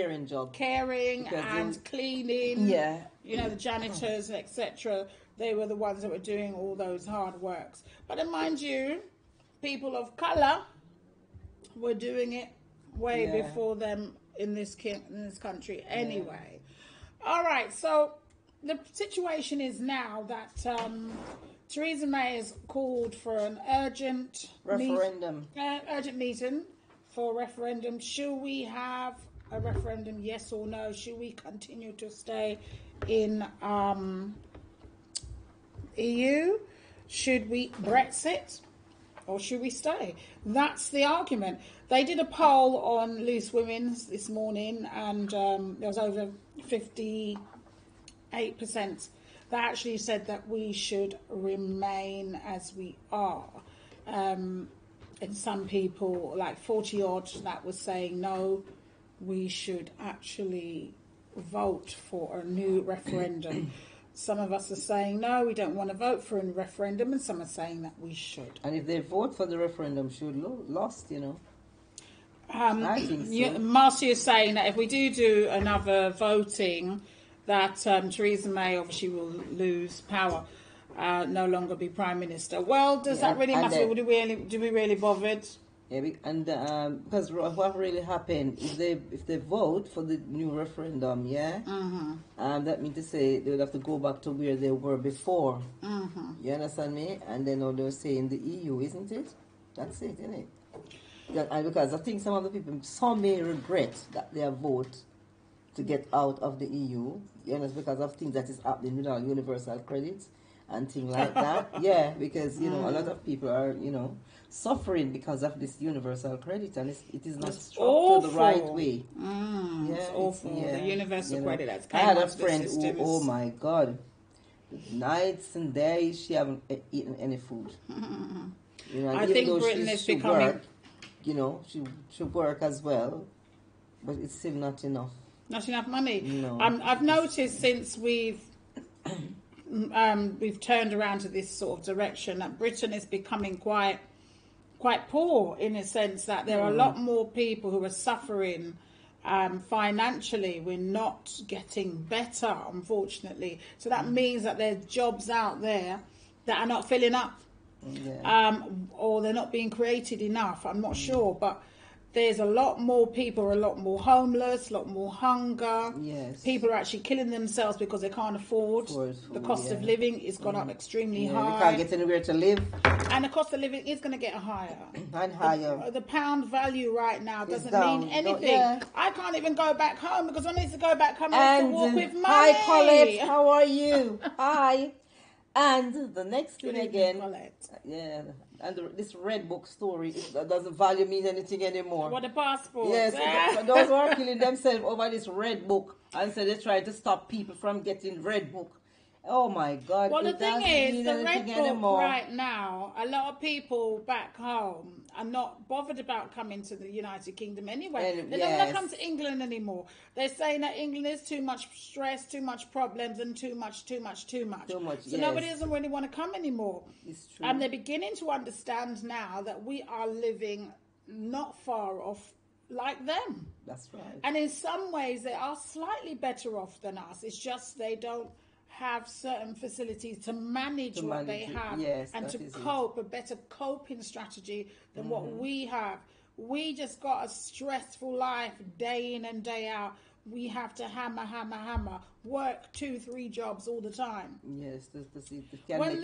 caring job. Caring and cleaning. Yeah. You know, the janitors, etc. They were the ones that were doing all those hard works. But then, mind you, people of colour were doing it way before them in this country anyway. All right, so the situation is now that Theresa May has called for an urgent referendum. Urgent meeting for a referendum. Should we have a referendum, yes or no? Should we continue to stay in EU? Should we Brexit? Or should we stay? That's the argument. They did a poll on Loose Women's this morning, and there was over 58% that actually said that we should remain as we are. And some people, like 40 odd, that was saying no, we should actually vote for a new referendum. Some of us are saying, no, we don't want to vote for a referendum, and some are saying that we should. And if they vote for the referendum, should lost, you know. I think so. Marcia is saying that if we do another voting, that Theresa May obviously will lose power, no longer be Prime Minister. Well, does that really matter? Do we really bother? Yeah, and because what really happened if they vote for the new referendum, that means to say they would have to go back to where they were before. You understand me? And then they're saying the EU, isn't it? That's it, isn't it? And because I think some of the people, some may regret that they vote to get out of the EU, you know, because of things that is happening with our universal credits and things like that. Yeah, because you know a lot of people are suffering because of this universal credit, and it is not structured the right way. It's awful. The universal credit that's I had a friend who, oh my God, nights and days she haven't eaten any food. You know, and I think Britain is becoming. Work, you know, she should work as well, but it's still not enough. Not enough money. No. I've noticed since we've turned around to this sort of direction that Britain is becoming quite poor, in a sense that there are a lot more people who are suffering financially. We're not getting better, unfortunately. So that means that there's jobs out there that are not filling up. Or they're not being created enough. I'm not sure, but there's a lot more people, a lot more homeless, a lot more hunger. Yes. People are actually killing themselves because they can't afford. The cost of living is gone up extremely high. They can't get anywhere to live. And the cost of living is going to get higher. And higher. The pound value right now doesn't mean anything. I can't even go back home because when I need to go back home, I have to walk with money. Hi, Colette. How are you? Hi. And the next thing again, and this Red Book story, that doesn't value mean anything anymore. What, the passport? Yes, those who are killing themselves over this Red Book, and so they're trying to stop people from getting Red Book. Oh my God! Well, the thing is, the Red Book right now, a lot of people back home are not bothered about coming to the United Kingdom anyway. They don't want to come to England anymore. They're saying that England is too much stress, too much problems, and too much. So nobody doesn't really want to come anymore. It's true. And they're beginning to understand now that we are living not far off like them. That's right. And in some ways, they are slightly better off than us. It's just they don't have certain facilities to manage what they have, and to cope, a better coping strategy than what we have. We just got a stressful life day in and day out. We have to hammer, work 2-3 jobs all the time. Yes,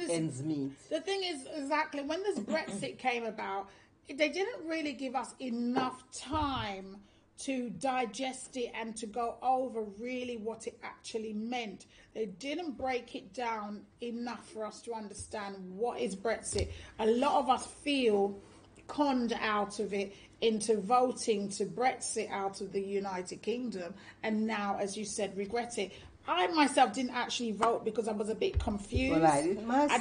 ends meet. The thing is, exactly, when this Brexit came about, they didn't really give us enough time to digest it and to go over really what it actually meant. They didn't break it down enough for us to understand what is Brexit. A lot of us feel conned out of it into voting to Brexit out of the United Kingdom, and now, as you said, regret it. I myself didn't actually vote because I was a bit confused. Well, I didn't myself. I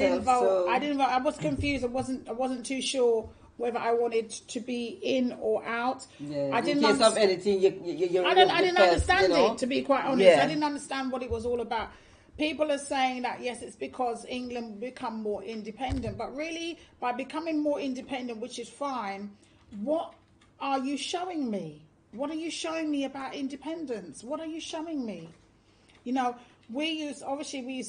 didn't vote. I was confused. I wasn't too sure whether I wanted to be in or out. I didn't understand anything. I didn't understand it, to be quite honest. I didn't understand what it was all about. People are saying that, yes, it's because England become more independent. But really, by becoming more independent, which is fine, what are you showing me? What are you showing me about independence? What are you showing me? You know, we used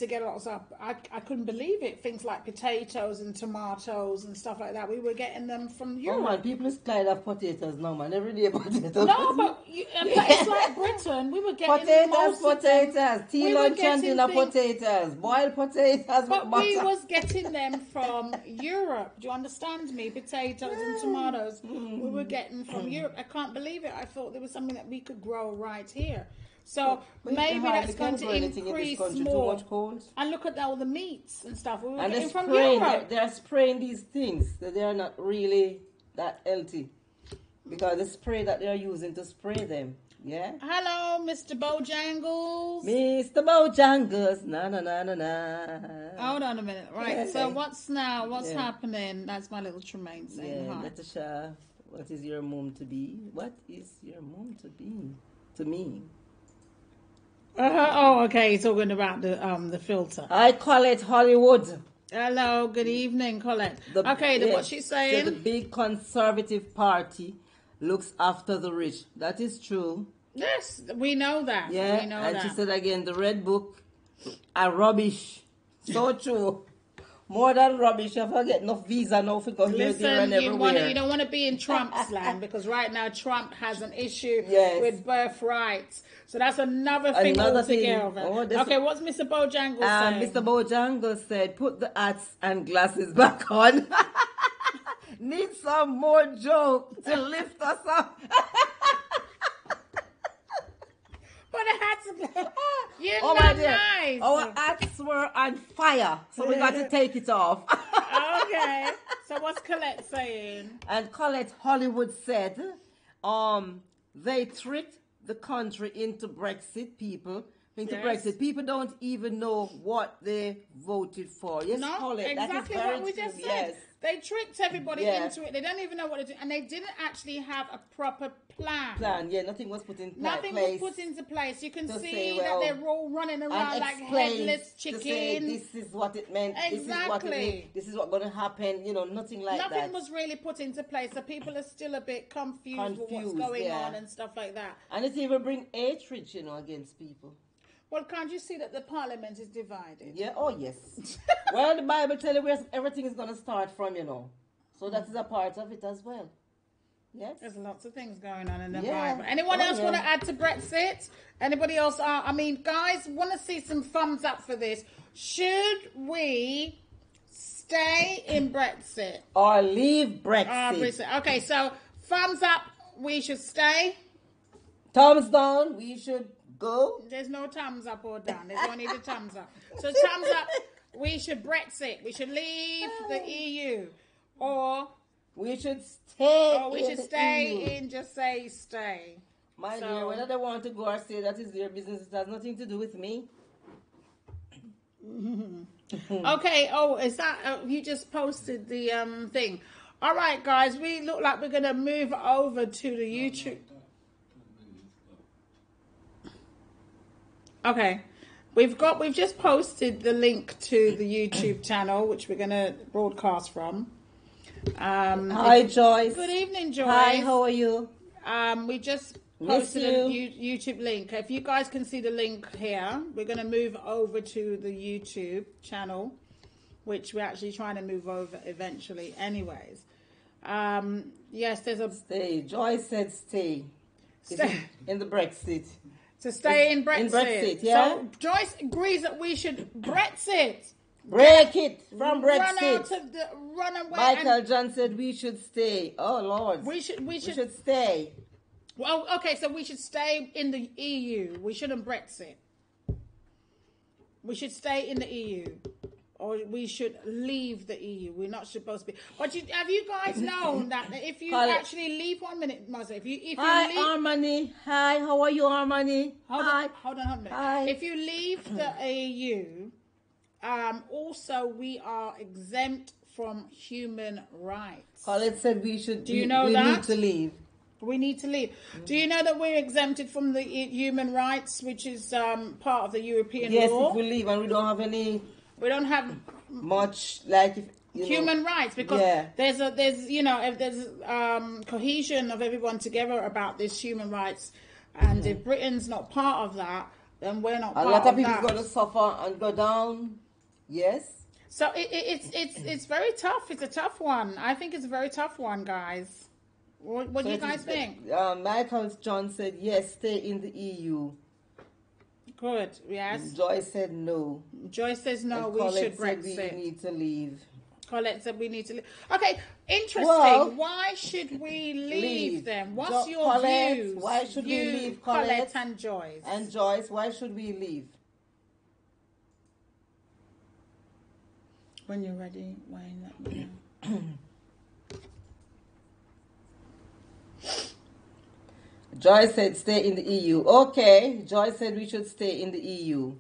to get a lot of stuff. I couldn't believe it. Things like potatoes and tomatoes and stuff like that. We were getting them from Europe. Oh man, people is tired of potatoes now, man. Every day potatoes. No, but it's like Britain. We were getting potatoes. Tea lunch and dinner potatoes. Boiled potatoes. But we was getting them from Europe. Do you understand me? Potatoes and tomatoes. We were getting from Europe. I can't believe it. I thought there was something that we could grow right here. So maybe that's going to increase more. And look at all the meats and stuff. We were getting from Europe. They're spraying these things that they are not really that healthy, because the spray that they are using to spray them. Yeah. Hello, Mr. Bojangles. Mr. Bojangles. Na. Hold on a minute. Right. So what's happening? That's my little Tremaine saying hi. Natasha, what is your mom to be? What is your mom to be? To me. Oh, okay. You're talking about the filter. I call it Hollywood. Hello, good evening, Colette. What she's saying? So the big conservative party looks after the rich. That is true. Yes, we know that. Yeah, we know and that. she said again, the red book are rubbish. So true. More than rubbish. You forget enough visa now for go here, there, and everywhere. You don't want to be in Trump's land, because right now Trump has an issue with birthrights. So that's another thing altogether. Okay, what's Mr. Bojangles saying? Mr. Bojangles said, put the hats and glasses back on. Need some more joke to lift us up. But the hats, you're not nice. Our hats were on fire, so we got to take it off. Okay. So what's Colette saying? And Colette Hollywood said, they tricked the country into Brexit, Brexit. People don't even know what they voted for. Yes, no, Colette, exactly that is what we just said. Yes. They tricked everybody into it. They don't even know what to do. And they didn't actually have a proper plan. Nothing was put in place. Nothing was put into place. You can see that they're all running around like headless chickens. This is what it meant. Exactly. This is what's going to happen. Nothing like that. Nothing was really put into place. So people are still a bit confused with what's going on and stuff like that. And it even bring hatred, against people. Well, can't you see that the parliament is divided? Yeah, oh yes. Well, the Bible tells you where everything is going to start from, So that is a part of it as well. Yes. There's lots of things going on in the Bible. Anyone else want to add to Brexit? Anybody else? Guys, want to see some thumbs up for this. Should we stay in Brexit? Or leave Brexit? Okay, so thumbs up, we should stay. Thumbs down, we should go. There's no thumbs up or down. There's only the thumbs up. So thumbs up, we should Brexit. We should leave the EU. Or we should stay. Or we should stay in, just say stay. My dear, whether they want to go or stay, that is their business. It has nothing to do with me. Okay. Oh, is that you just posted the thing? All right, guys. We look like we're gonna move over to the YouTube. Okay, we've just posted the link to the YouTube channel, which we're gonna broadcast from. Hi, Joyce. Good evening, Joyce. Hi, how are you? We just posted a YouTube link. If you guys can see the link here, we're gonna move over to the YouTube channel, which we're actually trying to move over eventually. Anyways, yes, there's a stay. Joyce said stay. In the Brexit. To stay in Brexit. In Brexit, yeah. So Joyce agrees that we should Brexit. Break it from Brexit. Run away. Michael John said we should stay. Oh Lord. We should stay. Well, okay, so we should stay in the EU. We shouldn't Brexit. We should stay in the EU. Or we should leave the EU. We're not supposed to be. But have you guys known that if you actually leave 1 minute, Marcia, if you Hi, leave, Armani. Hi, how are you, Armani? Hold on a minute. Hi. If you leave the EU, also we are exempt from human rights. Colette said we should. Do you know that? We need to leave. We need to leave. Do you know that we're exempted from the human rights, which is part of the European law? Yes, if we leave and we don't have any. We don't have much, like if human rights, because there's cohesion of everyone together about this human rights, and if Britain's not part of that, then we're not part of that. A lot of people are going to suffer and go down. Yes. So it's very tough. It's a tough one. I think it's a very tough one, guys. What do you guys think? Michael John said yes, stay in the EU. Good. Yes. Joyce said no. Joyce says no. And we should said Brexit. We need to leave. Colette said we need to leave. Okay, interesting. Well, why should we leave them? What's your Colette, views? Why should we leave Colette and Joyce? And Joyce, why should we leave? When you're ready, Wayne, let me know. Joyce said stay in the EU. Okay. Joyce said we should stay in the EU.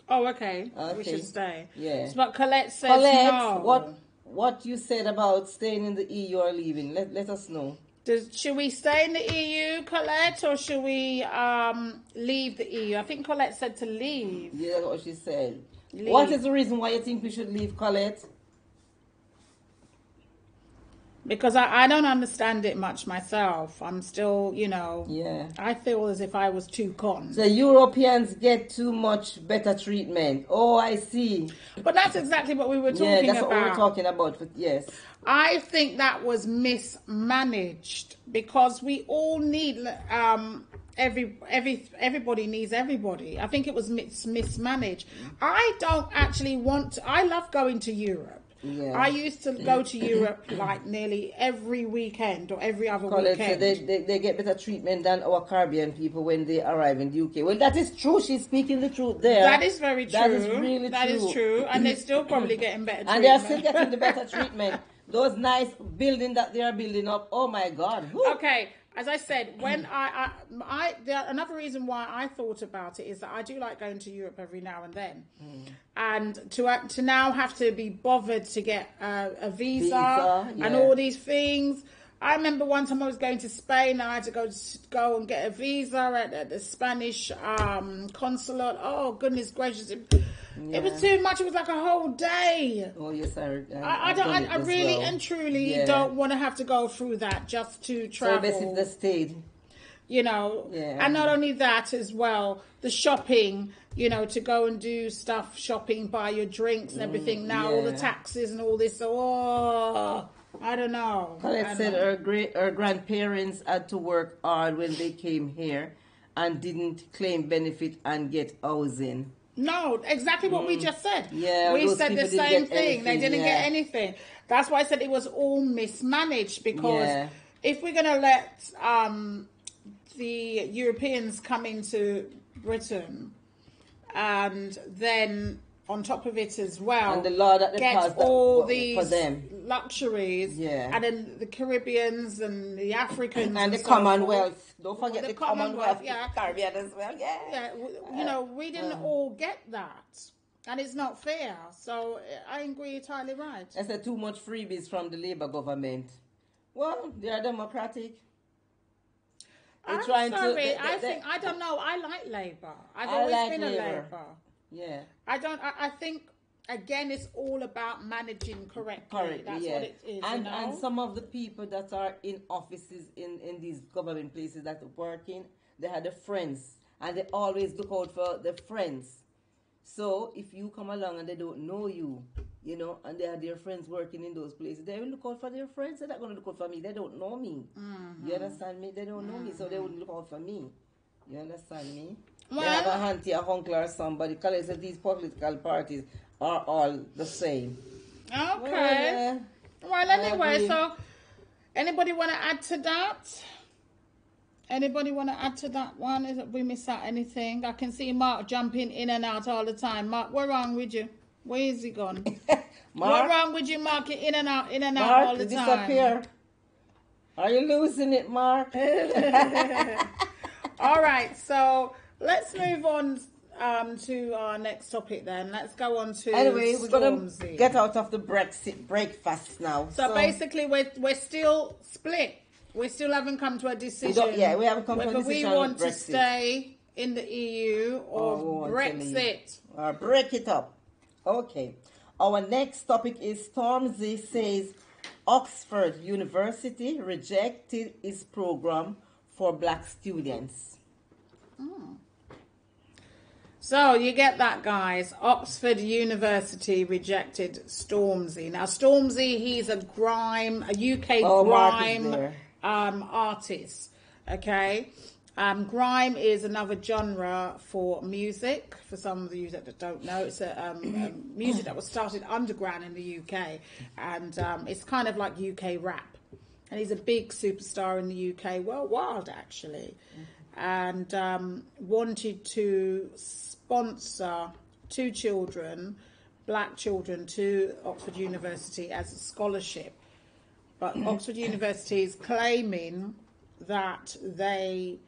Oh, okay. We should stay. Yeah. But Colette says no. What you said about staying in the EU or leaving? Let us know. Should we stay in the EU, Colette, or should we leave the EU? I think Colette said to leave. Yeah, that's what she said. Leave. What is the reason why you think we should leave, Colette? Because I don't understand it much myself. I'm still, I feel as if I was too cotton. The Europeans get too much better treatment. Oh, I see. But that's exactly what we were talking about. Yeah, that's what we were talking about. But yes. I think that was mismanaged, because we all need, everybody needs everybody. I think it was mismanaged. I don't actually I love going to Europe. Yeah. I used to go to Europe like nearly every weekend or every other weekend. They get better treatment than our Caribbean people when they arrive in the UK. Well, that is true. She's speaking the truth there. That is very true. That is really true. That is true. And they're still probably getting better treatment. And they are still getting the better treatment. Those nice buildings that they are building up. Oh, my God. Woo. Okay. As I said, when another reason why I thought about it is that I do like going to Europe every now and then, and to now have to be bothered to get a visa and all these things. I remember one time I was going to Spain and I had to go and get a visa at the Spanish consulate. Oh, goodness gracious. It was too much. It was like a whole day. Oh, yes, I really and truly don't want to have to go through that just to travel. So basically, the stayed. And not only that as well, the shopping, to go and do stuff, shopping, buy your drinks and everything. Now all the taxes and all this. So, I don't know. Colette said her grandparents had to work hard when they came here and didn't claim benefit and get housing. No, exactly what we just said. Yeah, we said the same thing. They didn't get anything. That's why I said it was all mismanaged, because if we're going to let the Europeans come into Britain and then on top of it as well, and the law that get all these for them. Luxuries, and then the Caribbeans and the Africans and the Commonwealth. Don't forget the Commonwealth, Caribbean as well. We didn't all get that, and it's not fair. So I agree, entirely right. I said too much freebies from the Labour government. Well, they are democratic. I don't know. I like Labour. I've always been a Labour. Yeah. I think, again, it's all about managing correctly. That's what it is. And some of the people that are in offices in these government places that are working, they had their friends. And they always look out for their friends. So if you come along and they don't know you, and they have their friends working in those places, they will look out for their friends. They're not going to look out for me. They don't know me. You understand me? They don't know me, so they wouldn't look out for me. You understand me? Well, they have a auntie, a uncle, or somebody. Because these political parties are all the same. Okay. Well, anyway, so anybody want to add to that? Anybody want to add to that one? Is it we miss out anything? I can see Mark jumping in and out all the time. Mark, what's wrong with you? Where is he gone? What's wrong with you, Mark? You're in and out Mark, all the time. Disappear. Are you losing it, Mark? All right, so let's move on to our next topic then. Let's go on to anyway, we're going to get out of the Brexit breakfast now. So basically, we're still split. We still haven't come to a decision. We haven't come to a decision. Whether we want to stay in the EU or Brexit. Or break it up. Okay. Our next topic is Stormzy says Oxford University rejected its program for black students. So you get that, guys. Oxford University rejected Stormzy. Now, Stormzy, he's a UK grime artist. Okay. Grime is another genre for music. For some of you that don't know, it's a music that was started underground in the UK, and it's kind of like UK rap. And he's a big superstar in the UK, worldwide actually, and wanted to sponsor 2 children, black children, to Oxford University as a scholarship. But Oxford University is claiming that they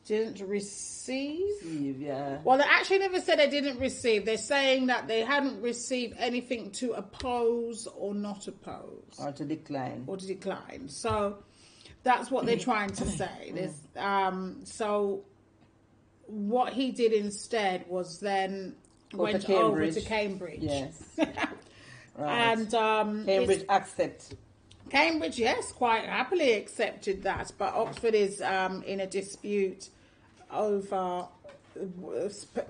didn't receive. Well, they actually never said they didn't receive. They're saying that they hadn't received anything to oppose or not oppose. Or to decline. So that's what they're trying to say. So what he did instead was then went over to Cambridge. Yes. Right. And Cambridge accept. Cambridge, yes, quite happily accepted that, but Oxford is in a dispute over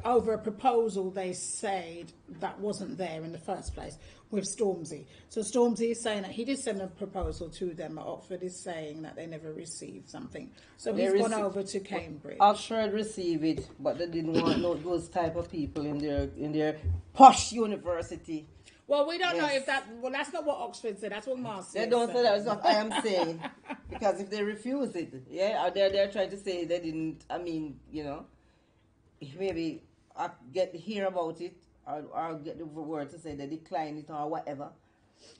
a proposal they said that wasn't there in the first place with Stormzy. So Stormzy is saying that he did send a proposal to them, but Oxford is saying that they never received something. So he's gone over to Cambridge. Oxford received it, but they didn't want those type of people in their posh university. Well, we don't know if that... Well, that's not what Oxford said. That's what Marcia said. They don't say that. That's what I am saying. Because if they refuse it, or they're trying to say they didn't... I mean, maybe I hear about it, or I'll get the word to say they decline it or whatever.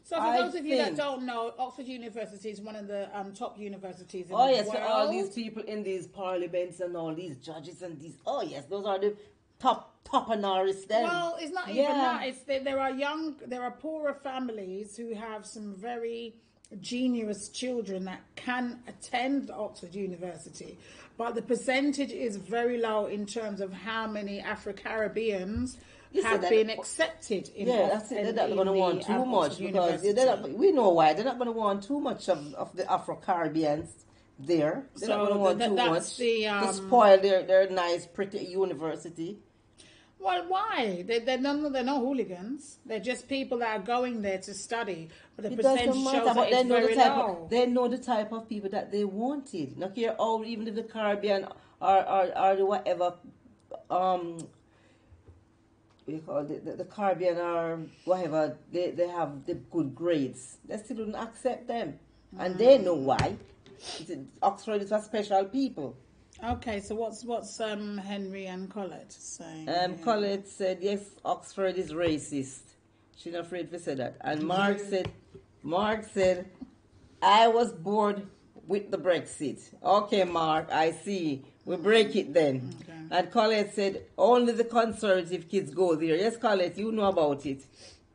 So for those of you that don't know, Oxford University is one of the top universities in the world. So all these people in these parliaments and all these judges and these... Oh, yes, those are the top honorists then. Well, it's not even that. It's there are poorer families who have some very genius children that can attend Oxford University, but the percentage is very low in terms of how many Afro-Caribbeans have been accepted in Oxford. They're not going to want too much because we know why. They're not going to want too much of the Afro-Caribbeans there. They're not going to want too much to spoil their nice, pretty university. Well, why? They're no hooligans. They're just people that are going there to study. But the percentage shows that it's very low. They know the type of people that they wanted. Not here, even if the Caribbean or the whatever, we call it, the Caribbean or whatever, they have the good grades. They still don't accept them. And they know why. Oxford is for special people. Okay, so what's Henry and Colette saying? Colette said, yes, Oxford is racist. She's not afraid to say that. And Mark said, I was bored with the Brexit. Okay, Mark, I see. We break it then. Okay. And Colette said, only the conservative kids go there. Yes, Colette, you know about it.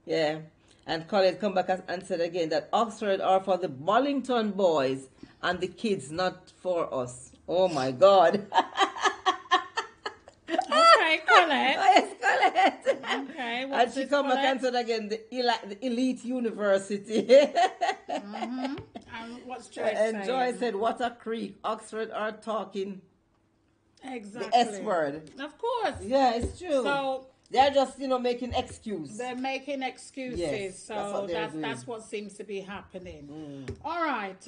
Yeah. And Colette come back and said again that Oxford are for the Bollington boys and the kids, not for us. Oh my God. Okay, Colette. Yes, Colette. Okay, and she come back and said again, the elite university. And what's Joy saying? And Joy said, what a creep. Oxford are talking exactly the S word. Of course. Yeah, it's true. So they're just, making excuses. They're making excuses. Yes, so that's what seems to be happening. All right.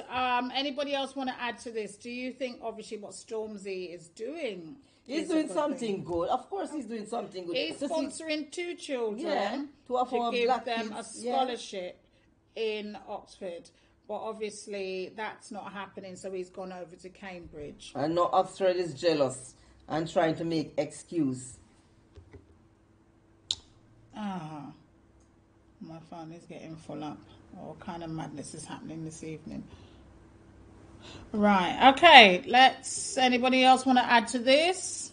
Anybody else want to add to this? Do you think, obviously, what Stormzy is doing? He's doing something good. Of course, he's doing something good. He's sponsoring 2 children to give them a scholarship in Oxford. But obviously, that's not happening, so he's gone over to Cambridge. And now Oxford is jealous and trying to make excuse. My phone is getting full up. All kind of madness is happening this evening. Right, okay, anybody else want to add to this?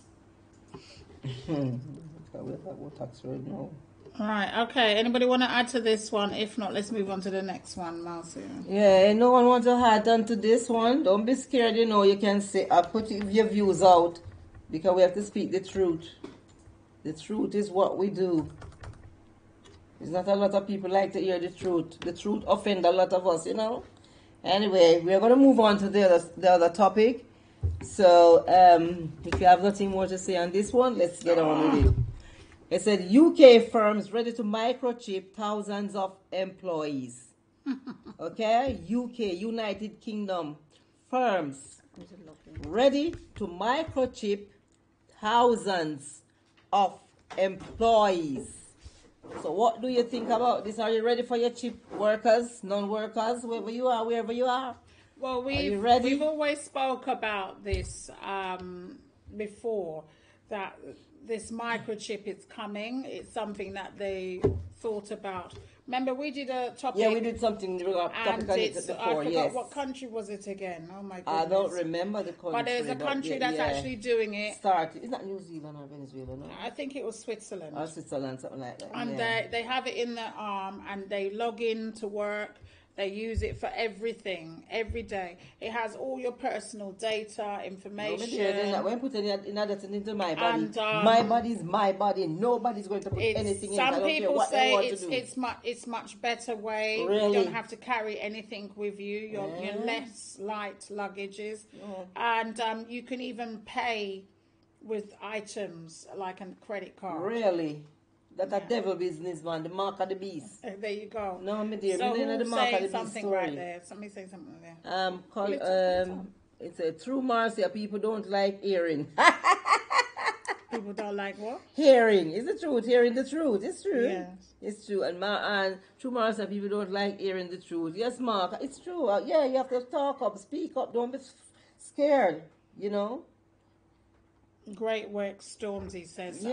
Right, okay, anybody want to add to this one? If not, let's move on to the next one, Marcia. Yeah, no one wants to add on to this one. Don't be scared, you can say, put your views out, because we have to speak the truth. The truth is what we do. It's not a lot of people like to hear the truth. The truth offends a lot of us, you know. Anyway, we're going to move on to the other topic. So, if you have nothing more to say on this one, let's get on with it. It said UK firms ready to microchip thousands of employees. Okay, UK, United Kingdom firms ready to microchip thousands of employees. So what do you think about this? Are you ready for your chip workers, non-workers, wherever you are? Well, we've always spoke about this before, that this microchip is coming. It's something that they thought about. Remember, we did a topic. Yeah, we did something before. I forgot what country was it again. Oh my goodness! I don't remember the country. But there's a country that's actually doing it. It's not New Zealand or Venezuela, no? I think it was Switzerland. Or Switzerland, something like that. And they have it in their arm, and they log in to work. They use it for everything, every day. It has all your personal data, information. No, when put another thing into my body, my body is my body. Nobody's going to put anything in. Some people say it's much better way. Really? You don't have to carry anything with you. You're less light luggages, and you can even pay with items like a credit card. Really? That's a devil business, man. The mark of the beast. There you go. No, my dear. So the mark of the something beast right there. Somebody say something there. It's a true Marcia. People don't like hearing. People don't like what? Hearing. It's the truth. Hearing the truth. It's true. Yes. It's true. And true Marcia, people don't like hearing the truth. Yes, Mark. It's true. Yeah, you have to talk up, speak up. Don't be scared. You know. Great work, Stormzy says.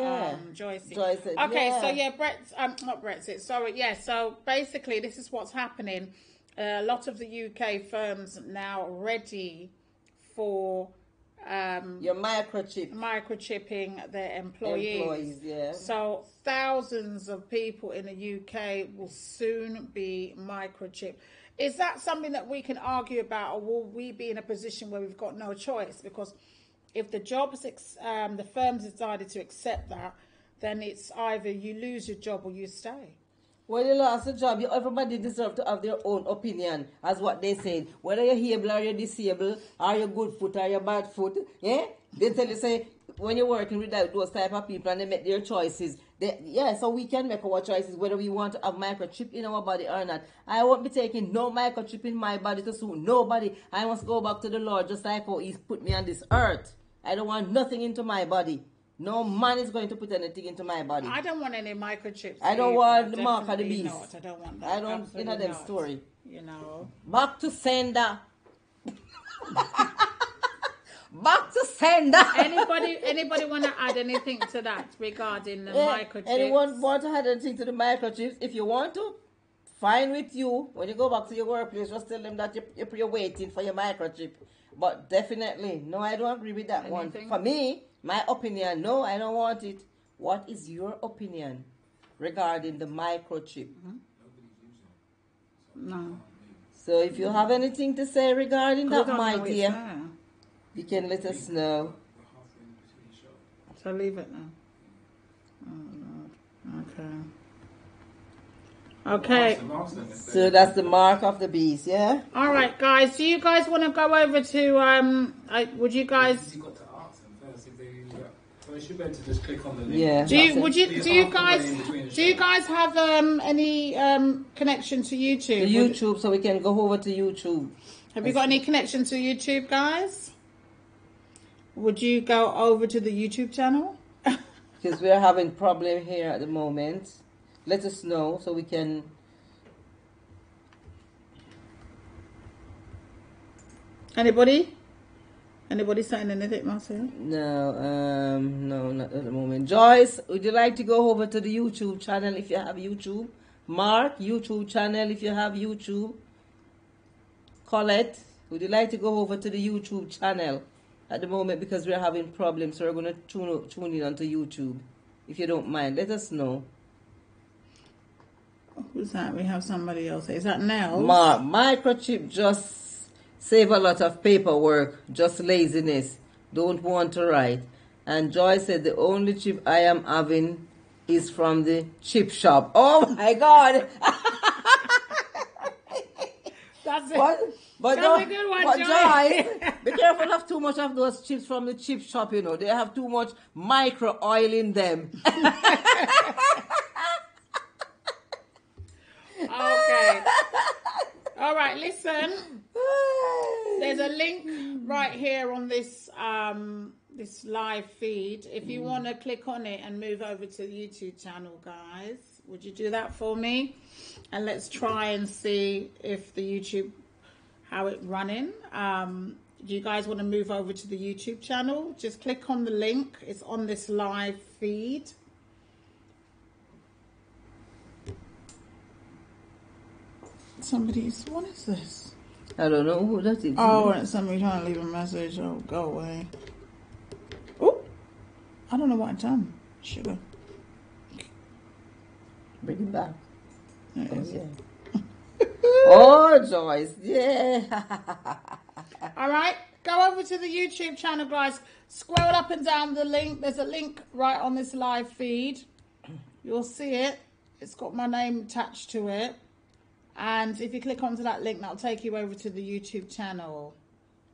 Joyce. Okay, so not Brexit. Sorry, yeah. So basically, this is what's happening. A lot of the UK firms now ready for your microchipping their employees. Yeah. So thousands of people in the UK will soon be microchipped. Is that something that we can argue about, or will we be in a position where we've got no choice? Because if the the firms decided to accept that, then it's either you lose your job or you stay. Well, you lost the job. Everybody deserves to have their own opinion, as what they said. Whether you're able or you're disabled, or you're good foot or you're bad foot, yeah? They tell you, say, when you're working with those type of people and they make their choices, so we can make our choices whether we want to have microchip in our body or not. I won't be taking no microchip in my body to suit nobody. I must go back to the Lord just like how He's put me on this earth. I don't want nothing into my body. No man is going to put anything into my body. I don't want any microchips. I don't want the mark of the beast. Not. I don't want that. I don't, you know, them story. You know. Back to sender. Back to sender. Anybody want to add anything to that regarding the microchips? Anyone want to add anything to the microchips? If you want to, fine with you. When you go back to your workplace, just tell them that you're waiting for your microchip. But definitely, no, I don't agree with that one. For me, my opinion, no, I don't want it. What is your opinion regarding the microchip? Mm-hmm. No. So if you have anything to say regarding that, my dear, you can let us know. So leave it now. Oh, Lord. Okay. So that's the mark of the beast, yeah? All right, guys. Do you guys want to go over to, would you guys... You've got to ask them first if they... So they should be able to just click on the link. Yeah. Do you guys have any connection to YouTube? To YouTube, so we can go over to YouTube. Have you got any connection to YouTube, guys? Would you go over to the YouTube channel? Because we're having problem here at the moment. Let us know so we can... Anybody saying anything, Marcia? No, no, not at the moment. Joyce, would you like to go over to the YouTube channel if you have YouTube? Mark, YouTube channel if you have YouTube. Colette, would you like to go over to the YouTube channel at the moment because we're having problems, so we're going to tune in onto YouTube. If you don't mind, let us know. Who's that? We have somebody else. Is that Nels? Mark, microchip just save a lot of paperwork, just laziness. Don't want to write. And Joy said the only chip I am having is from the chip shop. Oh my God! That's it. But That's a good one, but Joy. Joyce, be careful of too much of those chips from the chip shop, you know. They have too much micro oil in them. Okay. All right, listen. There's a link right here on this this live feed. If you want to click on it and move over to the YouTube channel, guys, would you do that for me? And let's try and see if the YouTube, how it running. Do you guys want to move over to the YouTube channel? Just click on the link. It's on this live feed. Somebody's, what is this? I don't know who that is. Oh, and somebody trying to leave a message. Oh, go away. Oh, I don't know what I've done. Sugar. Bring it back. There it Oh, is. yeah. Oh, Joyce. Yeah. All right, go over to the YouTube channel, guys. Scroll up and down the link. There's a link right on this live feed. You'll see it. It's got my name attached to it. And if you click onto that link, that'll take you over to the YouTube channel.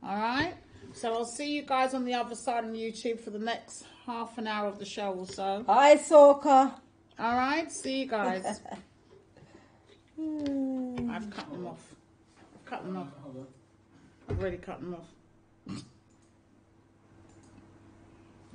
All right? So I'll see you guys on the other side on YouTube for the next half an hour of the show or so. Hi, Soka. All right? See you guys. I've cut them off. I've cut them off. I've already cut them off.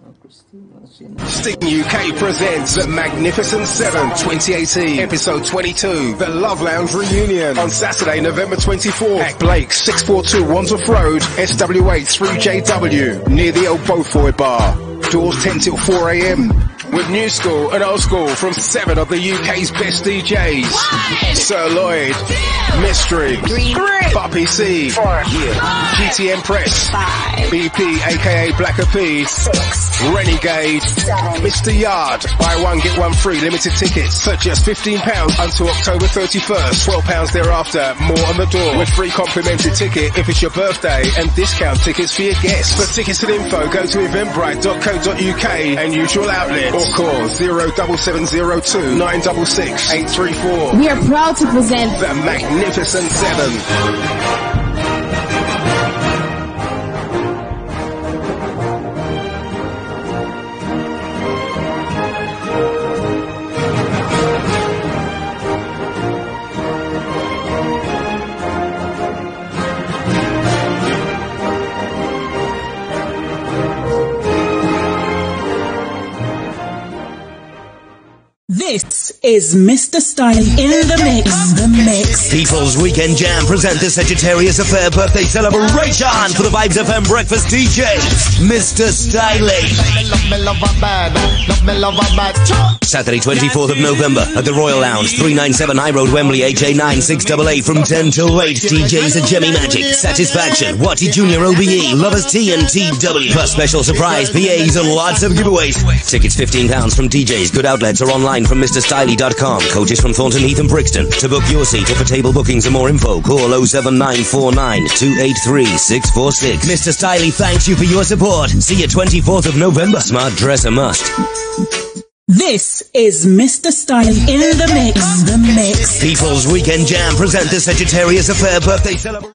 Oh, Christina, Sting UK presents The Magnificent 7 2018, episode 22, The Love Lounge Reunion, on Saturday, November 24th, at Blake's, 642 Wandsworth Road, SW8 3JW, near the old Beaufoy Bar. Doors 10 till 4 a.m. With new school and old school from 7 of the UK's best DJs. 1, Sir Lloyd, 2, Mystery, 3, Puppy C, 4, GTM Press, 5, BP aka Blacker P, 6, Renegade, 7, Mr. Yard, buy one get one free limited tickets at just £15 until October 31st, £12 thereafter, more on the door with free complimentary ticket if it's your birthday and discount tickets for your guests. For tickets and info go to eventbrite.co.uk and usual outlet or call 07702 966 834. We are proud to present The Magnificent 7. This is Mr. Style in the mix. People's Weekend Jam present the Sagittarius Affair birthday celebration for the Vibes FM breakfast DJ, Mr. Styley. Saturday 24th of November at the Royal Lounge, 397 High Road, Wembley, HA9 6AA from 10 till 8. DJs are Jemmy Magic, Satisfaction, Watty Jr. OBE, Lovers T and TW. Plus special surprise PAs and lots of giveaways. Tickets £15 from DJs, good outlets or online from MrStyley.com. Coaches from Thornton Heath and Brixton. To book your seat or for table bookings and more info, call 07949 283 646. Mr. Styley thanks you for your support. See you 24th of November. Smart dress a must. This is Mr. Style in the mix. People's Weekend Jam present the Sagittarius Affair birthday celebration.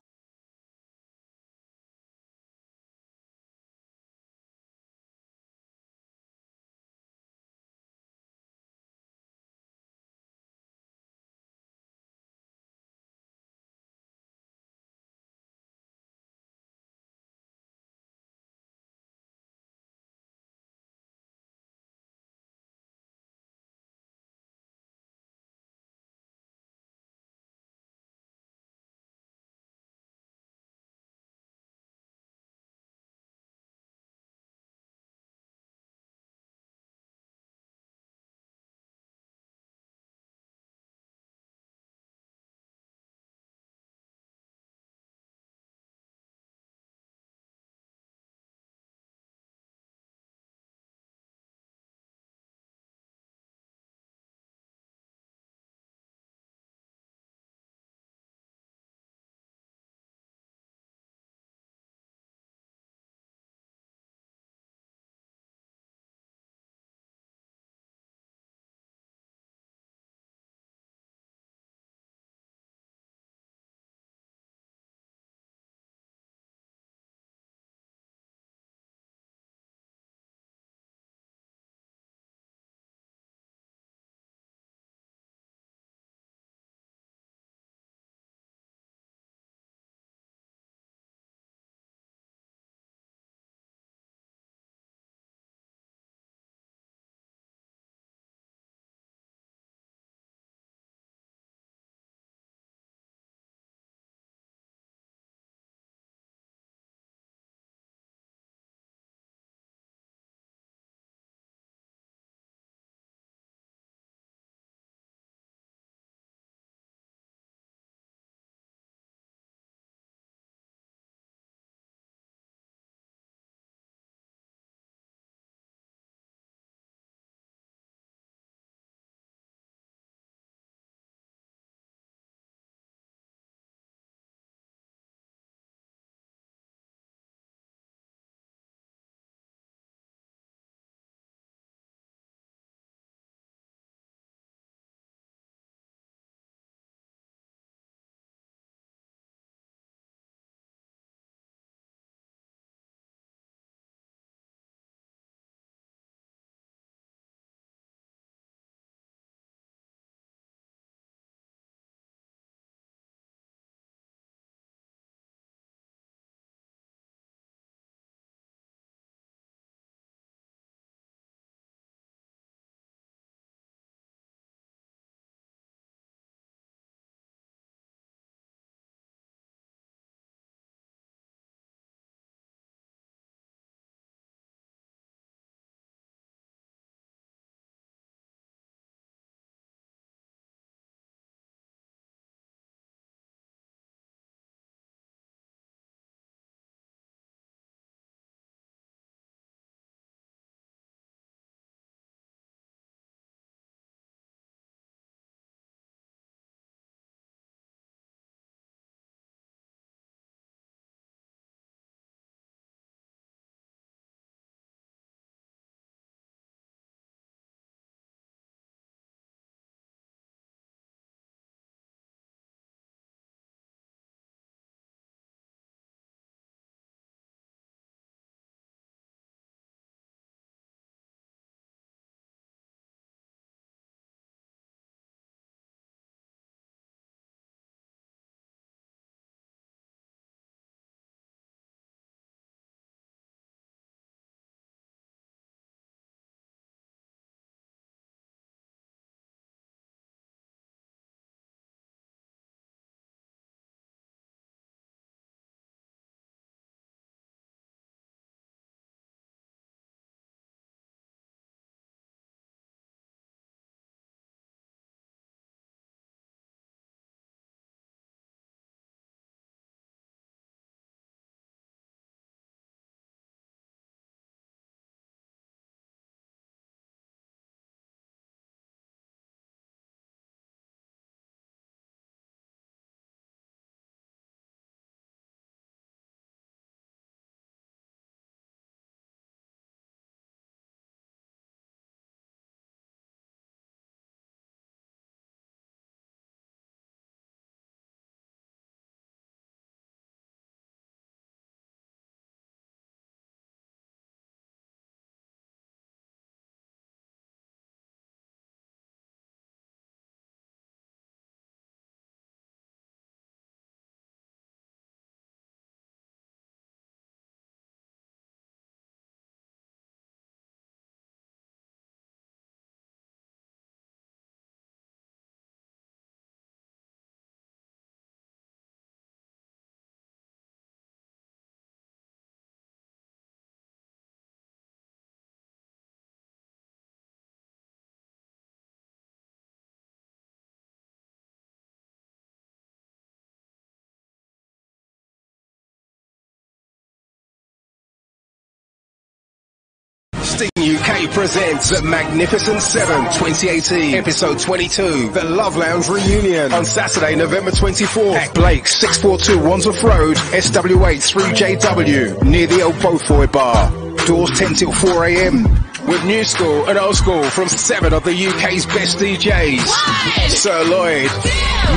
Sting UK presents The Magnificent 7 2018, episode 22, The Love Lounge Reunion, on Saturday, November 24th at Blake's, 642 Wandsworth Road, SW8 3JW, near the old Beaufoy Bar. Doors 10 till 4 a.m. with new school and old school from 7 of the UK's best DJs. What? Sir Lloyd,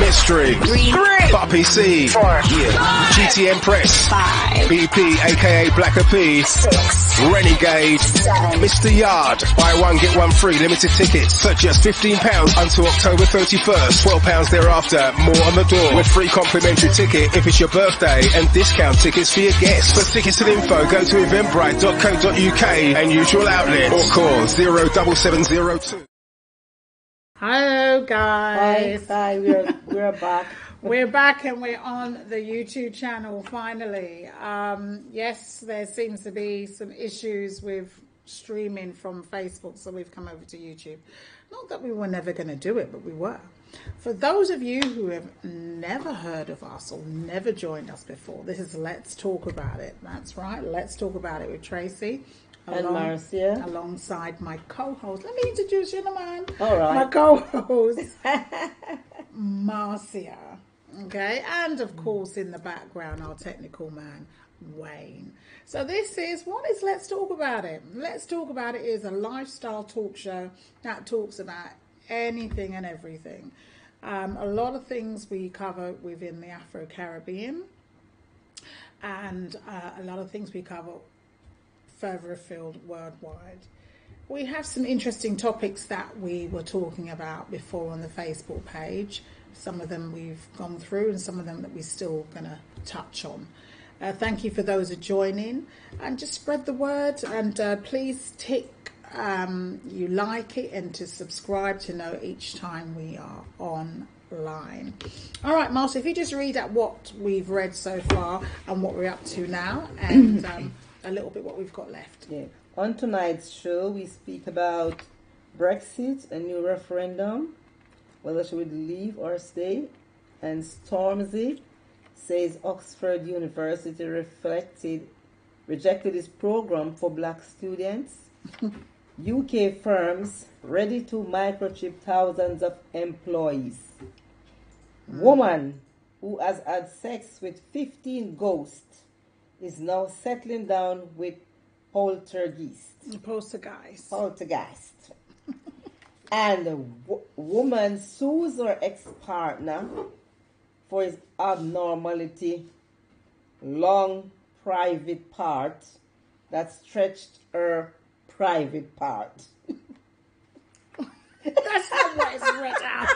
Mystery, 3, Poppy C, 4, GTM Press, 5, BP aka Blacker P, 6, Renegade, 7, Mr. Yard. Buy one get one free limited tickets at just £15 until October 31st. £12 thereafter. More on the door with free complimentary ticket if it's your birthday and discount tickets for your guests. For tickets and info, go to eventbrite.co.uk and usual outlet or call 07702. Hello guys. Hi, we're back. We're back and we're on the YouTube channel finally. Yes, there seems to be some issues with streaming from Facebook, so we've come over to YouTube. Not that we were never going to do it, but we were. For those of you who have never heard of us or never joined us before, this is Let's Talk About It. That's right, Let's Talk About It with Tracy and Marcia, alongside my co-host. Let me introduce you, man. All right. My co-host, Marcia. Okay, and of course in the background, our technical man, Wayne. So this is, what is Let's Talk About It? Let's Talk About It is a lifestyle talk show that talks about anything and everything. A lot of things we cover within the Afro-Caribbean, and a lot of things we cover further afield worldwide. We have some interesting topics that we were talking about before on the Facebook page. Some of them we've gone through and some of them that we're still going to touch on. Thank you for those who join in, and just spread the word, and please tick you like it and to subscribe to know each time we are online. All right, Marcia, if you just read out what we've read so far and what we're up to now, and a little bit what we've got left. Yeah. On tonight's show, we speak about Brexit, a new referendum, whether she would leave or stay, and Stormzy says Oxford University rejected its program for black students. UK firms ready to microchip thousands of employees. Woman who has had sex with 15 ghosts is now settling down with poltergeist. And a woman sues her ex-partner for his abnormality, long private part that stretched her private part. That's not what it's read out.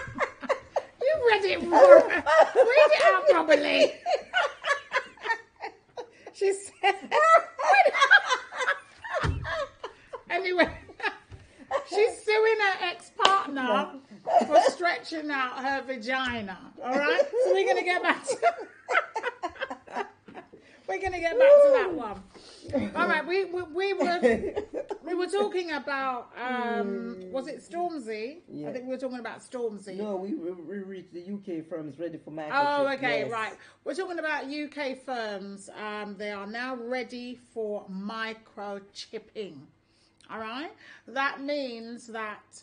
You read it wrong. Read it out properly. She said. Anyway, she's suing her ex-partner for stretching out her vagina. All right, so we're gonna get back to. We're gonna get back to that one. All right, we were talking about was it Stormzy? Yeah. I think we were talking about Stormzy. No, we reached the UK firms ready for microchip. Oh, okay, yes. right. We're talking about UK firms. They are now ready for microchipping. All right, that means that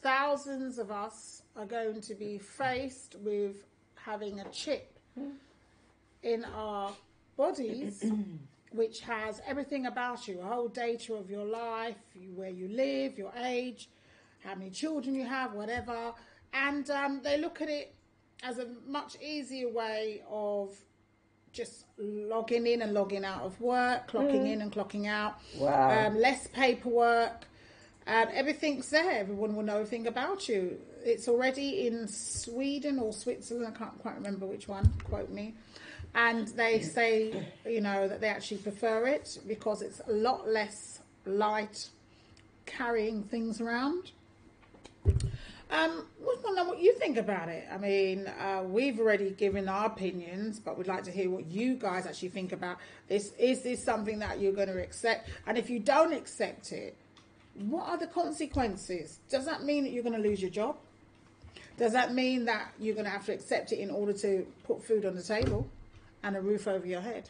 thousands of us are going to be faced with having a chip in our bodies, which has everything about you, a whole data of your life, where you live, your age, how many children you have, whatever. And they look at it as a much easier way of just logging in and logging out of work, clocking in and clocking out. Wow. Less paperwork. Everything's there. Everyone will know everything about you. It's already in Sweden or Switzerland. I can't quite remember which one. Quote me. And they say, that they actually prefer it because it's a lot less light carrying things around. We want to know what you think about it. I mean, we've already given our opinions, but we'd like to hear what you guys actually think about this. Is this something that you're going to accept? And if you don't accept it, what are the consequences? Does that mean that you're going to lose your job? Does that mean that you're going to have to accept it in order to put food on the table and a roof over your head?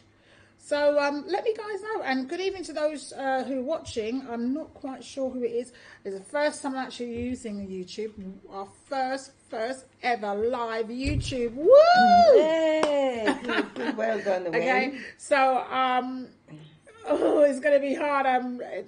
So let me guys know, and good evening to those who are watching. I'm not quite sure who it is. It's the first time I'm actually using YouTube. Our first ever live YouTube. Woo! Hey, good, well done, Okay, so it's going to be hard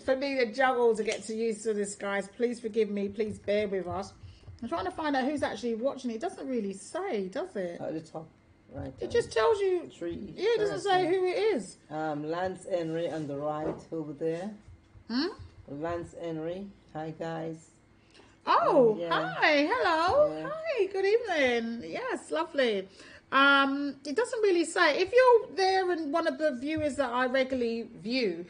for me to juggle to get used to this, guys. Please forgive me. Please bear with us. I'm trying to find out who's actually watching. It doesn't really say, does it? At the top, right. It just tells you. Three. Yeah, it doesn't say who it is. Lance Henry on the right over there. Lance Henry. Hi, guys. Oh, yeah. hi, hello, Yeah. hi, good evening. Yes, lovely. It doesn't really say. If you're there and one of the viewers that I regularly view,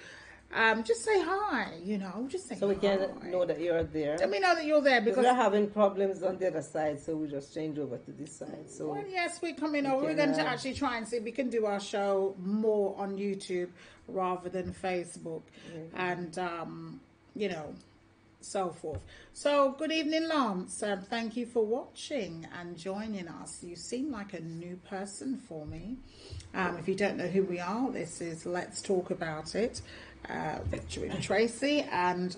just say hi. Just say hi. So we can know that you're there. Let me know that you're there because we're having problems on the other side, so we just change over to this side. So well, yes, we're coming over. We're going to actually try and see if we can do our show more on YouTube rather than Facebook, and so forth. So good evening, Lance. Thank you for watching and joining us. You seem like a new person for me. If you don't know who we are, this is Let's Talk About It with Tracey and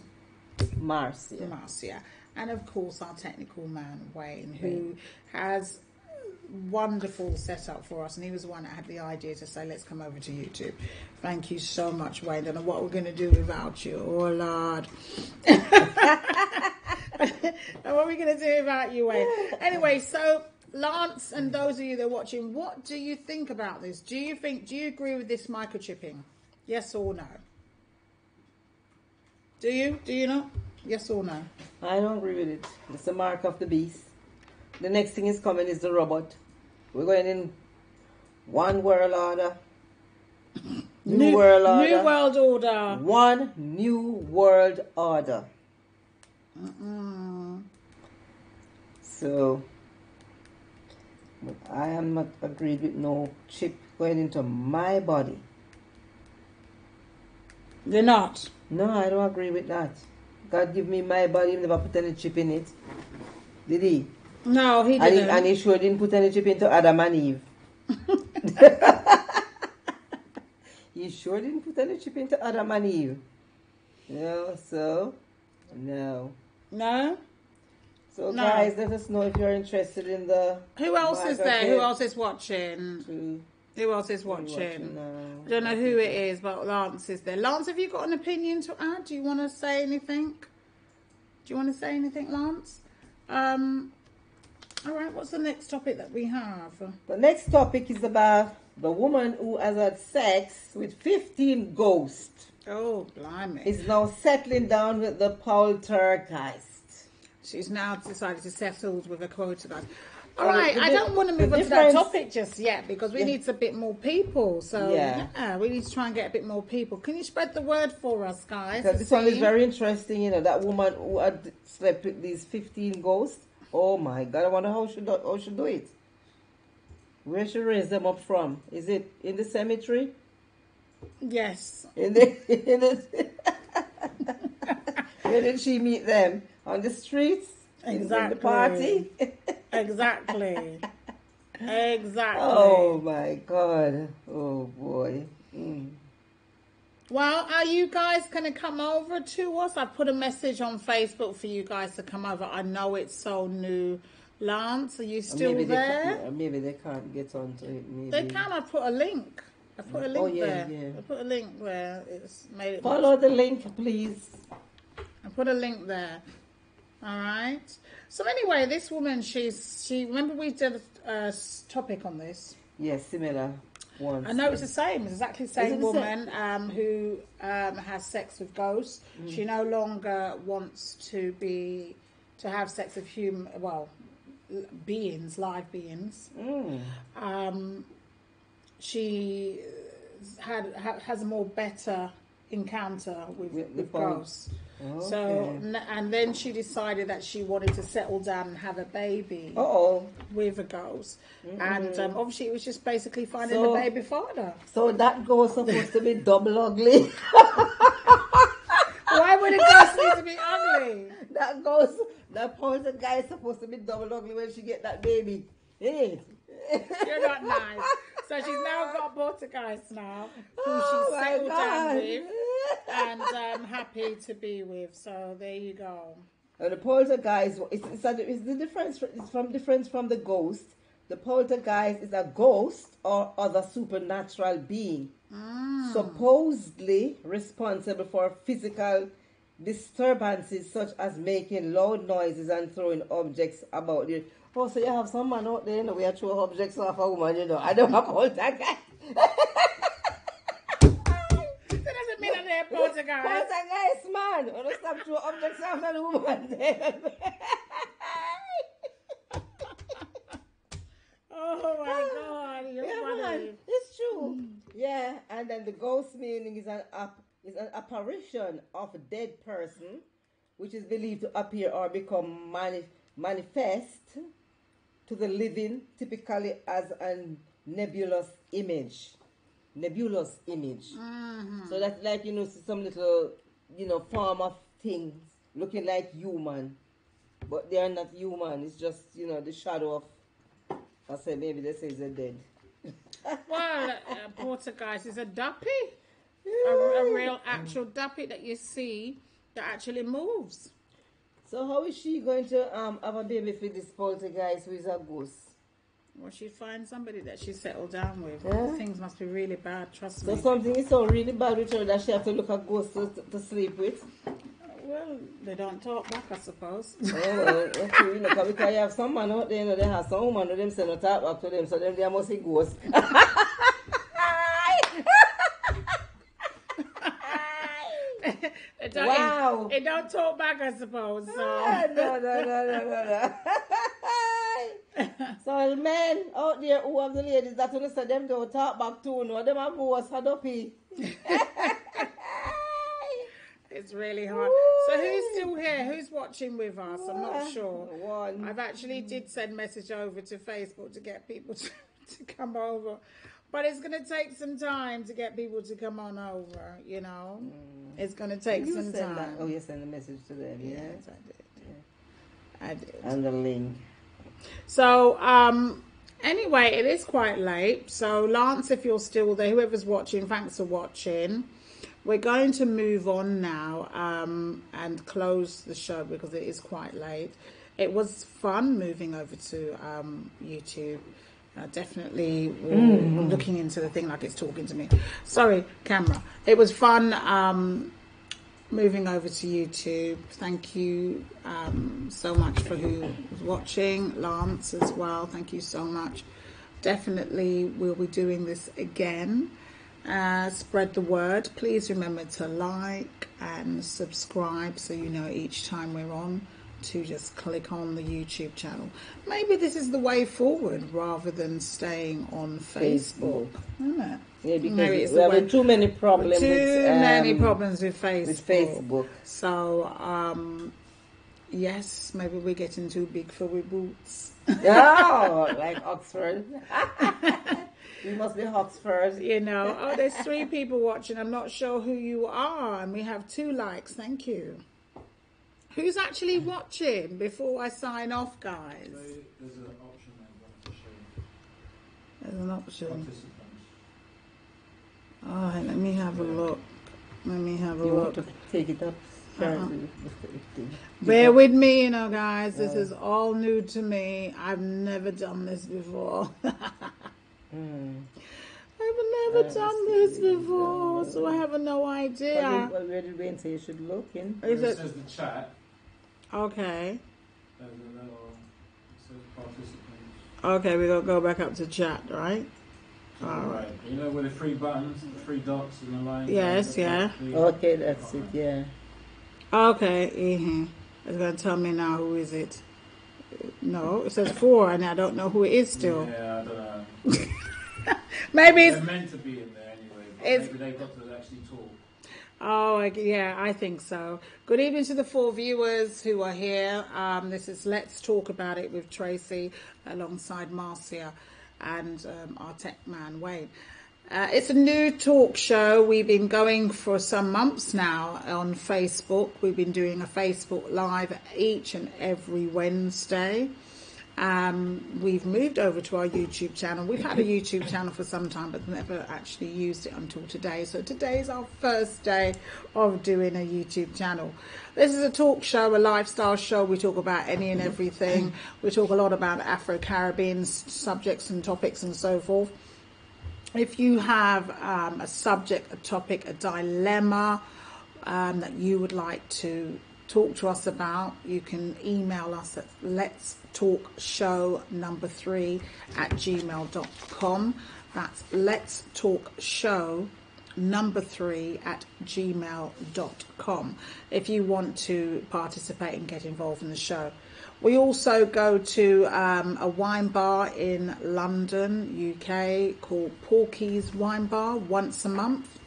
Marcia. And of course our technical man Wayne, who has wonderful setup for us, and he was the one that had the idea to say let's come over to YouTube. Thank you so much, Wayne. Don't know what we're going to do without you. Oh Lord. What are we going to do without you, Wayne? Anyway, so Lance and those of you that are watching, what do you think about this? Do you agree with this microchipping? Yes or no? Do you not? Yes or no? I don't agree with it. It's the mark of the beast. The next thing is coming is the robot. We're going in one world order. New world order. New world order. One new world order. So, but I am not agreed with no chip going into my body. You're not? No, I don't agree with that. God give me my body, he never put any chip in it. Did he? No, he didn't. And he sure didn't put any chip into Adam and Eve. He sure didn't put any chip into Adam and Eve. No. So, guys, let us know if you're interested in the... Who else is there? Who else is watching? Who else is watching? I don't know who it is, but Lance is there. Lance, have you got an opinion to add? Do you want to say anything? Lance? All right, what's the next topic that we have? The next topic is about the woman who has had sex with 15 ghosts. Oh, blimey. Is now settling down with the poltergeist. She's now decided to settle with a quota, guys. All right, I don't want to move on to that topic just yet because we need a bit more people. So, we need to try and get a bit more people. Can you spread the word for us, guys? Because this one is very interesting, that woman who had slept with these 15 ghosts. Oh my God, I wonder how she do it. Where she raise them up from? Is it in the cemetery? Yes. Where did she meet them? On the streets? Exactly. In the party? Exactly. Oh my God. Oh boy. Well, are you guys going to come over to us? I put a message on Facebook for you guys to come over. I know it's so new. Lance, are you still there? Maybe they can't get onto it. Maybe. They can. I put a link. I put a link there. Yeah. I put a link there. It's made it. Follow the link, please. I put a link there. All right. So anyway, this woman, she remember we did a topic on this. Yes, similar ones. I know it's the same. It's exactly the same woman who has sex with ghosts. She no longer wants to have sex with live beings. She has a more better encounter with ghosts. Okay. So, and then she decided that she wanted to settle down and have a baby with a ghost. And obviously it was just basically finding the baby father. So that ghost supposed to be double ugly. Why would a ghost need to be ugly? That poltergeist is supposed to be double ugly when she get that baby. Isn't it? You're not nice. So she's now got a poltergeist now, who Oh, she's my settled down God. with and happy to be with. So there you go. And the poltergeist, it's the difference. It's from difference from the ghost. The poltergeist is a ghost or other supernatural being, supposedly responsible for physical disturbances such as making loud noises and throwing objects about you. Oh, so you have some man out there, you know, we are throwing objects off a woman, you know. I don't have poltergeist. That doesn't mean that they're poltergeist. Poltergeist, man. I don't stop throwing objects off a woman. Oh my God, you're funny. Man, it's true. Yeah, and then the ghost meaning is an apparition of a dead person, which is believed to appear or become manifest to the living, typically as a nebulous image. So that's like, you know, some little, you know, form of things looking like human, but they are not human. It's just, you know, the shadow of. I said maybe they say they're dead. Well, poltergeist is a duppy, a real actual duppy that you see that actually moves. So how is she going to have a baby for this poltergeist who is a ghost? Well, she'd find somebody that she settled down with. Yeah. Things must be really bad, trust So me. something is so really bad with her that she have to look at ghosts to sleep with. Well, they don't talk back, I suppose. Oh, well, okay, you know, because you have some man out there, you know, they have some woman with them say no talk back to them, so them they must see ghosts. Wow. It don't talk back, I suppose. So. No. So men out there who have the ladies that understand them don't talk back to no, them are ghosts, happy. It's really hard. So who's still here? Who's watching with us? I'm not sure. One. I've actually did send message over to Facebook to get people to come over. But it's going to take some time to get people to come on over, you know. It's going to take some time. That? Oh, you send a message to them, yeah? Yes, I did. Yeah. I did. And the link. So, anyway, it is quite late. So, Lance, if you're still there, whoever's watching, thanks for watching. We're going to move on now and close the show because it is quite late. It was fun moving over to YouTube. Definitely looking into the thing like it's talking to me. Sorry, camera. It was fun moving over to YouTube. Thank you so much for who was watching. Lance as well. Thank you so much. Definitely we'll be doing this again. Spread the word. Please remember to like and subscribe so you know each time we're on to just click on the YouTube channel. Maybe this is the way forward rather than staying on Facebook. Isn't it? Yeah, because Maybe it's we have too many problems many problems with Facebook. With Facebook. So, yes, maybe we're getting too big for we boots. Oh, like Oxford. We must be Oxford. You know, oh, there's 3 people watching. I'm not sure who you are. And we have 2 likes. Thank you. Who's actually watching before I sign off, guys? So there's an option there to show There's an option. participants. All right, let me have a look. Let me have a You want look. to take it up? Bear with me, you know, guys. This is all new to me. I've never done this before. I've never done this before, so I have no idea. Where did Wayne say you should look in? Where it says the chat, Okay. there's a little, it says participants. Okay, we're going to go back up to chat, right? Alright. You know where the 3 buttons, the 3 dots in the line? Yes, yeah. Okay, that's it, yeah. Okay, it's going to tell me now who is it. No, it says 4, and I don't know who it is still. Yeah, I don't know. Maybe They're it's... meant to be in there anyway, but It's- maybe they've got to actually talk. Oh, yeah, I think so. Good evening to the 4 viewers who are here. This is Let's Talk About It with Tracey alongside Marcia and our tech man, Wayne. It's a new talk show. We've been going for some months now on Facebook. We've been doing a Facebook Live each and every Wednesday. We've moved over to our YouTube channel. We've had a YouTube channel for some time, but never actually used it until today. So today is our first day of doing a YouTube channel. This is a talk show, a lifestyle show. We talk about any and everything. We talk a lot about Afro-Caribbean subjects and topics and so forth. If you have a subject, a topic, a dilemma that you would like to talk to us about, you can email us at letstalkshow3@gmail.com. That's letstalkshow3@gmail.com if you want to participate and get involved in the show. We also go to a wine bar in London, UK, called Porky's Wine Bar once a month.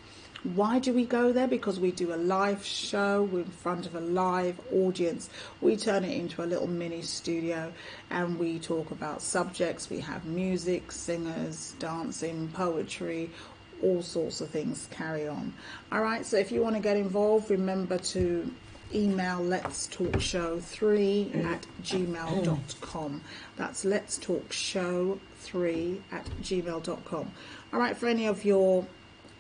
Why do we go there? Because we do a live show in front of a live audience. We turn it into a little mini studio and we talk about subjects. We have music, singers, dancing, poetry, all sorts of things carry on. All right, so if you want to get involved, remember to email letstalkshow3@gmail.com. That's letstalkshow3@gmail.com. All right, for any of your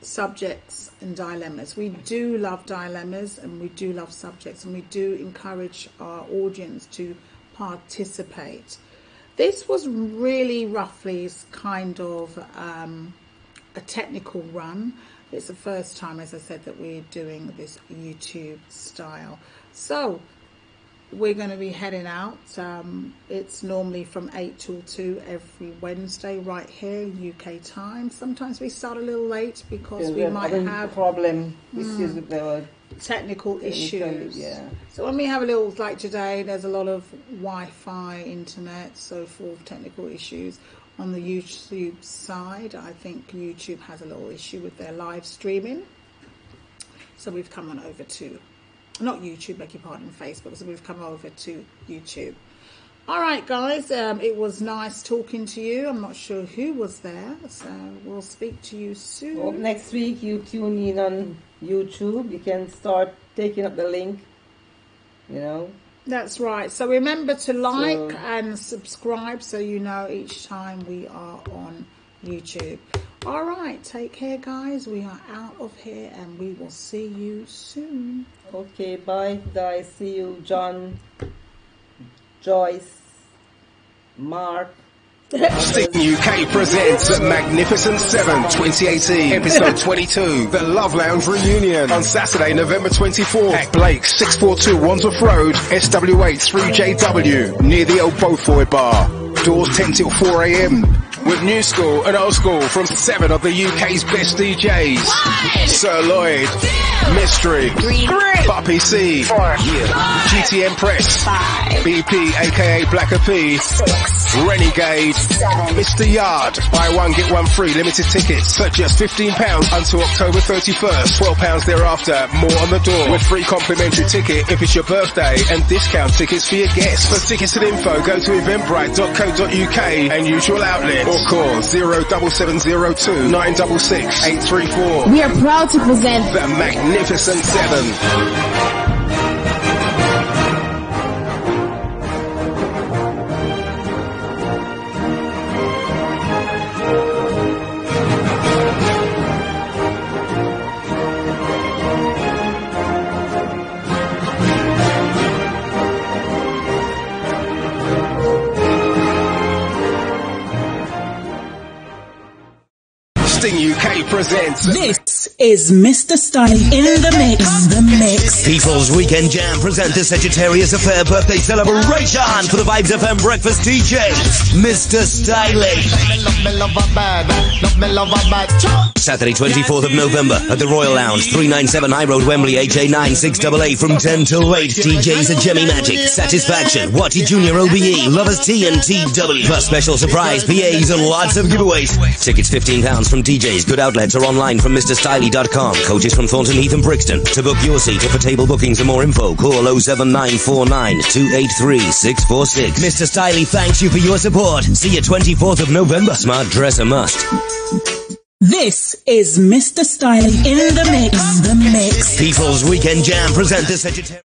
subjects and dilemmas. We do love dilemmas and we do love subjects, and we do encourage our audience to participate. This was really roughly kind of a technical run. It's the first time, as I said, that we're doing this YouTube style. So we're going to be heading out. It's normally from 8 till 2 every Wednesday right here, UK time. Sometimes we start a little late because we might have issues with the technical issues. Yeah. So when we have a little, like today, there's a lot of Wi-Fi, internet, so forth, technical issues. On the YouTube side, I think YouTube has a little issue with their live streaming. So we've come on over to, not YouTube, beg your pardon, Facebook. So we've come over to YouTube. All right, guys, it was nice talking to you. I'm not sure who was there, so we'll speak to you soon. Well, next week, you tune in on YouTube. You can start taking up the link, you know. That's right. So remember to like and subscribe so you know each time we are on YouTube. All right, take care, guys. We are out of here and we will see you soon. Okay, bye, guys. See you, John, Joyce, Mark. Sting UK presents Magnificent 7 2018, episode 22, The Love Lounge Reunion, on Saturday, November 24th at Blake, 642 Wandsworth Road, SW8 3JW, near the old Beaufoy Bar. Doors 10 till 4 a.m. with new school and old school from 7 of the UK's best DJs. 1, Sir Lloyd, 2, Mystery, 3, Puppy C, 4, GTM Press, 5, BP aka Blacker P, 6, Renegade, 7, Mr. Yard. Buy one get one free, limited tickets at just £15 until October 31st. £12 thereafter, more on the door with free complimentary ticket if it's your birthday and discount tickets for your guests. For tickets and info, go to eventbrite.co.uk and use your outlet or call 07702 966 834. We are proud to present The Magnificent 7. Sting UK presents. This is Mr. Style in the mix. People's Weekend Jam present the Sagittarius Affair birthday celebration for the Vibes FM breakfast DJ, Mr. Styley. Saturday 24th of November at the Royal Lounge, 397 High Road, Wembley, HA9 6AA from 10 till 8. DJs at Jemmy Magic, Satisfaction, Watty Junior OBE, Lovers T and TW. Plus special surprise PAs and lots of giveaways. Tickets £15 from DJs, good outlets or online from MrStyley.com. Coaches from Thornton Heath and Brixton. To book your seat or for table bookings and more info, call 07949 283 646. Mr. Styley thanks you for your support. See you 24th of November. Smart dress a must. This is Mr. Style in the mix. People's Weekend Jam present the Sagittarius.